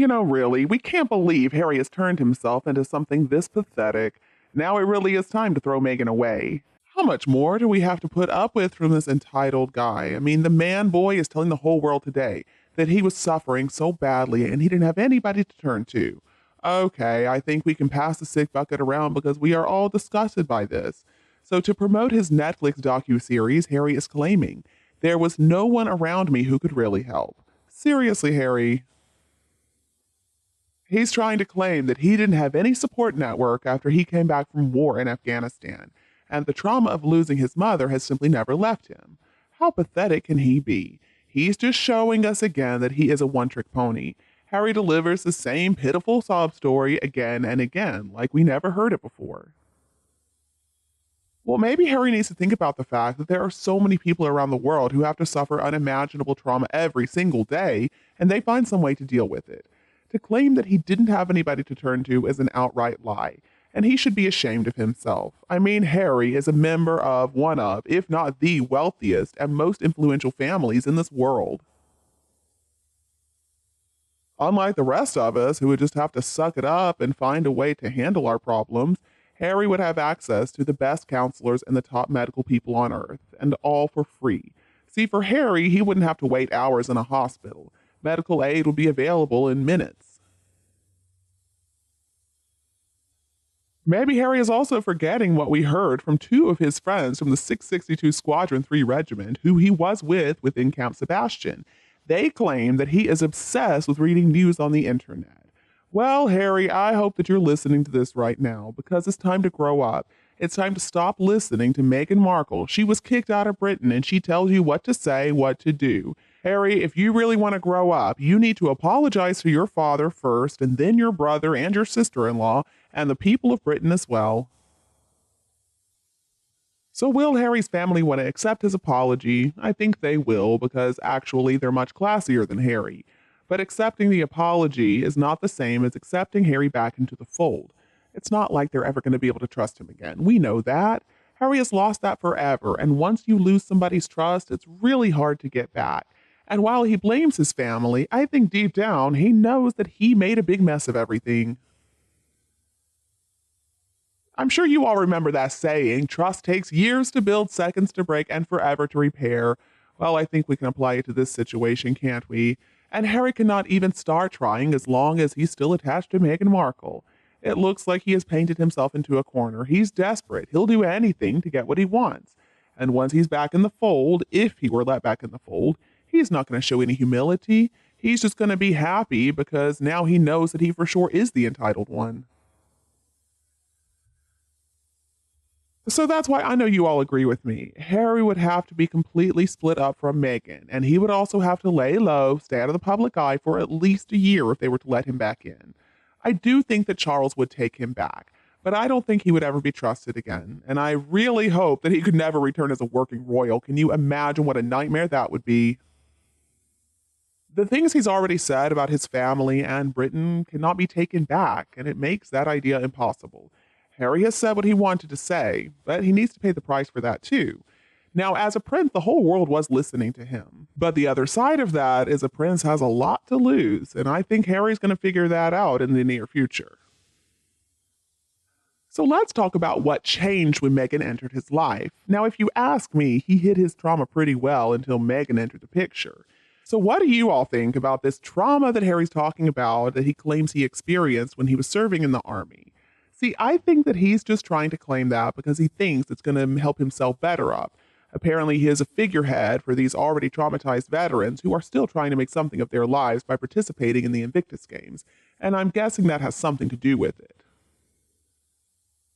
Really, we can't believe Harry has turned himself into something this pathetic. Now it really is time to throw Meghan away. How much more do we have to put up with from this entitled guy? I mean, the man boy is telling the whole world today that he was suffering so badly and he didn't have anybody to turn to. Okay, I think we can pass the sick bucket around because we are all disgusted by this. So to promote his Netflix docuseries, Harry is claiming, there was no one around me who could really help. Seriously, Harry. He's trying to claim that he didn't have any support network after he came back from war in Afghanistan, and the trauma of losing his mother has simply never left him. How pathetic can he be? He's just showing us again that he is a one-trick pony. Harry delivers the same pitiful sob story again and again, like we never heard it before. Well, maybe Harry needs to think about the fact that there are so many people around the world who have to suffer unimaginable trauma every single day, and they find some way to deal with it. To claim that he didn't have anybody to turn to is an outright lie, and he should be ashamed of himself. I mean, Harry is a member of one of, if not the wealthiest and most influential families in this world. Unlike the rest of us, who would just have to suck it up and find a way to handle our problems, Harry would have access to the best counselors and the top medical people on earth, and all for free. See, for Harry, he wouldn't have to wait hours in a hospital. Medical aid would be available in minutes. Maybe Harry is also forgetting what we heard from two of his friends from the 662 Squadron 3 Regiment, who he was within Camp Sebastian. They claim that he is obsessed with reading news on the internet. Well, Harry, I hope that you're listening to this right now, because it's time to grow up. It's time to stop listening to Meghan Markle. She was kicked out of Britain and she tells you what to say, what to do. Harry, if you really want to grow up, you need to apologize to your father first, and then your brother and your sister-in-law, and the people of Britain as well. So will Harry's family want to accept his apology? I think they will, because actually they're much classier than Harry. But accepting the apology is not the same as accepting Harry back into the fold. It's not like they're ever going to be able to trust him again. We know that. Harry has lost that forever, and once you lose somebody's trust, it's really hard to get back. And while he blames his family, I think deep down he knows that he made a big mess of everything. I'm sure you all remember that saying, trust takes years to build, seconds to break, and forever to repair. Well, I think we can apply it to this situation, can't we? And Harry cannot even start trying as long as he's still attached to Meghan Markle. It looks like he has painted himself into a corner. He's desperate. He'll do anything to get what he wants. And once he's back in the fold, if he were let back in the fold, he's not going to show any humility. He's just going to be happy because now he knows that he for sure is the entitled one. So that's why I know you all agree with me. Harry would have to be completely split up from Meghan, and he would also have to lay low, stay out of the public eye for at least a year if they were to let him back in. I do think that Charles would take him back, but I don't think he would ever be trusted again, and I really hope that he could never return as a working royal. Can you imagine what a nightmare that would be? The things he's already said about his family and Britain cannot be taken back, and it makes that idea impossible. Harry has said what he wanted to say, but he needs to pay the price for that too. Now, as a prince, the whole world was listening to him. But the other side of that is a prince has a lot to lose, and I think Harry's going to figure that out in the near future. So let's talk about what changed when Meghan entered his life. Now, if you ask me, he hid his trauma pretty well until Meghan entered the picture. So what do you all think about this trauma that Harry's talking about that he claims he experienced when he was serving in the army? See, I think that he's just trying to claim that because he thinks it's going to help himself better up. Apparently, he is a figurehead for these already traumatized veterans who are still trying to make something of their lives by participating in the Invictus Games, and I'm guessing that has something to do with it.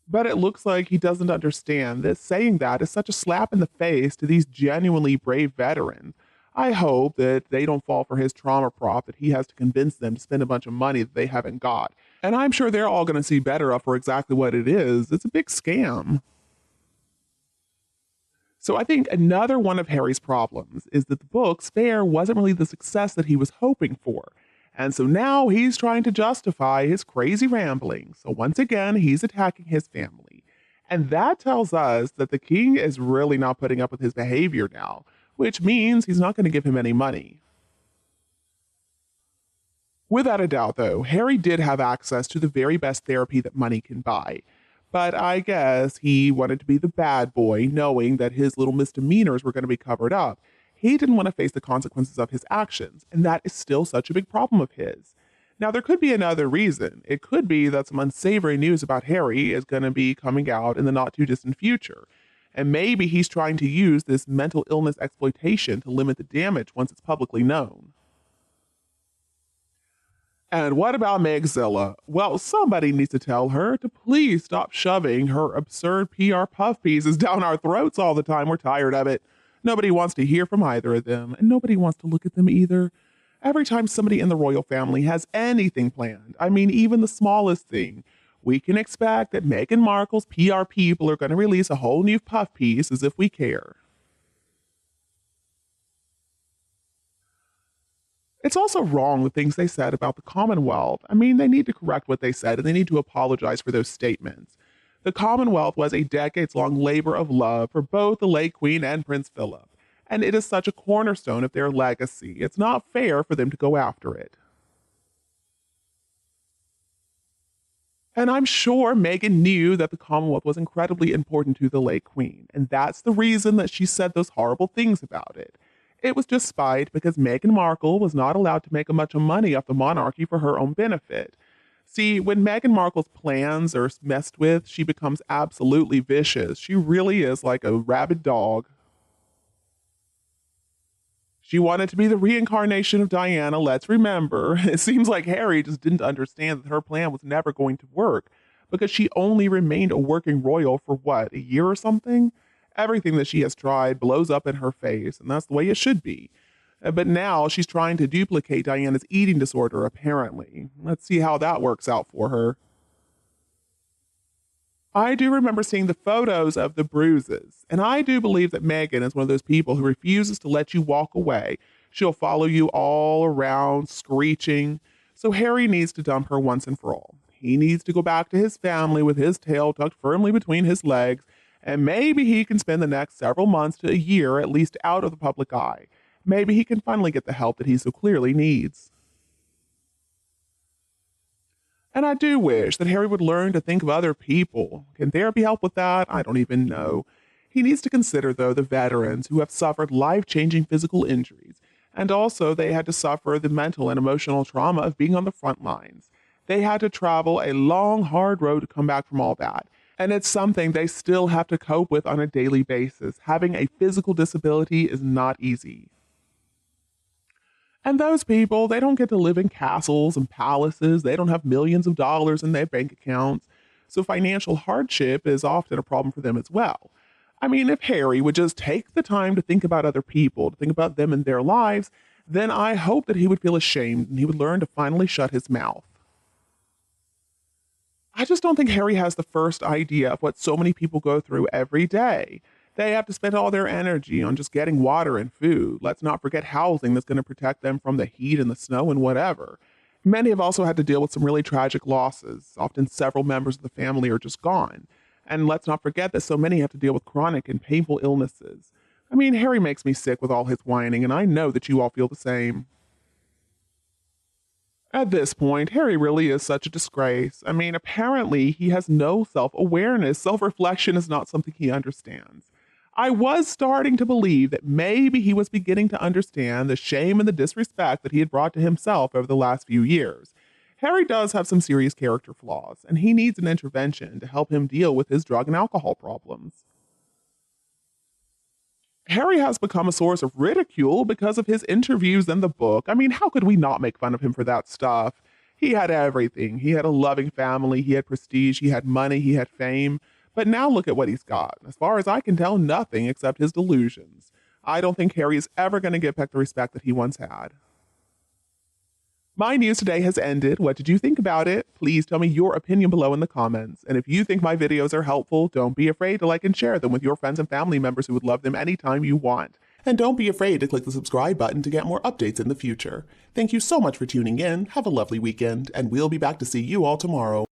But it looks like he doesn't understand that saying that is such a slap in the face to these genuinely brave veterans. I hope that they don't fall for his trauma prop that he has to convince them to spend a bunch of money that they haven't got. And I'm sure they're all going to see better up for exactly what it is. It's a big scam. So I think another one of Harry's problems is that the book, Spare, wasn't really the success that he was hoping for. And so now he's trying to justify his crazy ramblings. So once again, he's attacking his family. And that tells us that the king is really not putting up with his behavior now, which means he's not going to give him any money. Without a doubt, though, Harry did have access to the very best therapy that money can buy. But I guess he wanted to be the bad boy, knowing that his little misdemeanors were going to be covered up. He didn't want to face the consequences of his actions, and that is still such a big problem of his. Now, there could be another reason. It could be that some unsavory news about Harry is going to be coming out in the not too distant future. And maybe he's trying to use this mental illness exploitation to limit the damage once it's publicly known. And what about Megzilla? Well, somebody needs to tell her to please stop shoving her absurd PR puff pieces down our throats all the time. We're tired of it. Nobody wants to hear from either of them, and nobody wants to look at them either. Every time somebody in the royal family has anything planned, I mean, even the smallest thing, we can expect that Meghan Markle's PR people are going to release a whole new puff piece as if we care. It's also wrong the things they said about the Commonwealth. I mean, they need to correct what they said and they need to apologize for those statements. The Commonwealth was a decades long labor of love for both the late Queen and Prince Philip, and it is such a cornerstone of their legacy. It's not fair for them to go after it. And I'm sure Meghan knew that the Commonwealth was incredibly important to the late Queen, and that's the reason that she said those horrible things about it. It was just spite because Meghan Markle was not allowed to make much money off the monarchy for her own benefit. See, when Meghan Markle's plans are messed with, she becomes absolutely vicious. She really is like a rabid dog. She wanted to be the reincarnation of Diana, let's remember. It seems like Harry just didn't understand that her plan was never going to work because she only remained a working royal for what, a year or something? Everything that she has tried blows up in her face, and that's the way it should be. But now she's trying to duplicate Diana's eating disorder, apparently. Let's see how that works out for her. I do remember seeing the photos of the bruises, and I do believe that Meghan is one of those people who refuses to let you walk away. She'll follow you all around, screeching. So Harry needs to dump her once and for all. He needs to go back to his family with his tail tucked firmly between his legs, and maybe he can spend the next several months to a year at least out of the public eye. Maybe he can finally get the help that he so clearly needs. And I do wish that Harry would learn to think of other people. Can therapy help with that? I don't even know. He needs to consider, though, the veterans who have suffered life-changing physical injuries, and also they had to suffer the mental and emotional trauma of being on the front lines. They had to travel a long, hard road to come back from all that. And it's something they still have to cope with on a daily basis. Having a physical disability is not easy. And those people, they don't get to live in castles and palaces. They don't have millions of dollars in their bank accounts. So financial hardship is often a problem for them as well. I mean, if Harry would just take the time to think about other people, to think about them and their lives, then I hope that he would feel ashamed and he would learn to finally shut his mouth. I just don't think Harry has the first idea of what so many people go through every day. They have to spend all their energy on just getting water and food. Let's not forget housing that's going to protect them from the heat and the snow and whatever. Many have also had to deal with some really tragic losses. Often several members of the family are just gone. And let's not forget that so many have to deal with chronic and painful illnesses. I mean, Harry makes me sick with all his whining, and I know that you all feel the same. At this point, Harry really is such a disgrace. I mean, apparently he has no self-awareness. Self-reflection is not something he understands. I was starting to believe that maybe he was beginning to understand the shame and the disrespect that he had brought to himself over the last few years. Harry does have some serious character flaws, and he needs an intervention to help him deal with his drug and alcohol problems. Harry has become a source of ridicule because of his interviews in the book. I mean, how could we not make fun of him for that stuff? He had everything. He had a loving family, he had prestige, he had money, he had fame. But now look at what he's got. As far as I can tell, nothing except his delusions. I don't think Harry is ever going to get back the respect that he once had. My news today has ended. What did you think about it? Please tell me your opinion below in the comments. And if you think my videos are helpful, don't be afraid to like and share them with your friends and family members who would love them anytime you want. And don't be afraid to click the subscribe button to get more updates in the future. Thank you so much for tuning in. Have a lovely weekend, and we'll be back to see you all tomorrow.